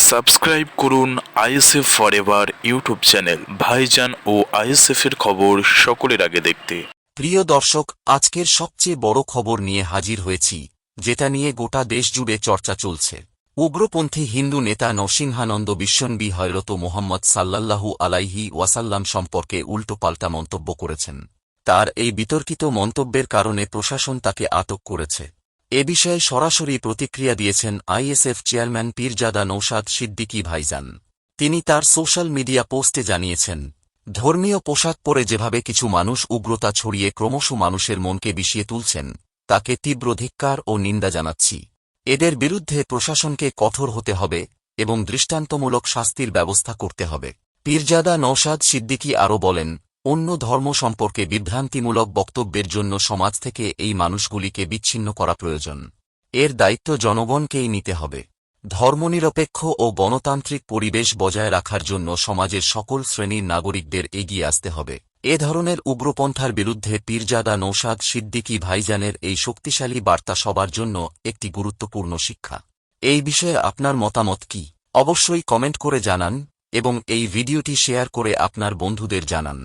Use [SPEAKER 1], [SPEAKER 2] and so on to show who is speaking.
[SPEAKER 1] Subscribe করুন ISF forever YouTube channel. ভাইজান ও ISF এর খবর সকলের আগে দেখতে।
[SPEAKER 2] প্রিয় দর্শক, আজকের সবচেয়ে বড় খবর নিয়ে হাজির হয়েছি, যেটা নিয়ে গোটা দেশ জুড়ে চর্চা চলছে। উগ্রপন্থী হিন্দু নেতা নরসিংহানন্দ বিশ্বনবী হযরত মুহাম্মদ সাল্লাল্লাহু আলাইহি ওয়াসাল্লাম সম্পর্কে উল্টোপাল্টা মন্তব্য করেছেন। তার এই বিতর্কিত মন্তব্যের কারণে প্রশাসন তাকে আটক করেছে। এ বিষয়ে সরাসরি প্রতিক্রিয়া দিয়েছেন আইএসএফ চেয়ারম্যান পীরজাদা নওশাদ সিদ্দিকী ভাইজান। তিনি তার সোশ্যাল মিডিয়া পোস্টে জানিয়েছেন, ধর্মীয় পোশাক পরে যেভাবে কিছু মানুষ উগ্রতা ছড়িয়ে ক্রমশ মানুষের মনকে বিষিয়ে তুলছেন, তাকে তীব্র ধিক্কার ও নিন্দা জানাচ্ছি। এদের বিরুদ্ধে প্রশাসনকে কঠোর হতে হবে এবং দৃষ্টান্তমূলক শাস্তির ব্যবস্থা করতে হবে। পীরজাদা নওশাদ সিদ্দিকী আরও বলেন, অন্য ধর্ম সম্পর্কে বিভ্রান্তিমূলক বক্তব্যের জন্য সমাজ থেকে এই মানুষগুলিকে বিচ্ছিন্ন করা প্রয়োজন। এর দায়িত্ব জনগণকেই নিতে হবে। ধর্মনিরপেক্ষ ও গণতান্ত্রিক পরিবেশ বজায় রাখার জন্য সমাজের সকল শ্রেণীর নাগরিকদের এগিয়ে আসতে হবে। এ ধরনের উগ্রপন্থার বিরুদ্ধে পীরজাদা নওশাদ সিদ্দিকী ভাইজানের এই শক্তিশালী বার্তা সবার জন্য একটি গুরুত্বপূর্ণ শিক্ষা। এই বিষয়ে আপনার মতামত কি? অবশ্যই কমেন্ট করে জানান এবং এই ভিডিওটি শেয়ার করে আপনার বন্ধুদের জানান।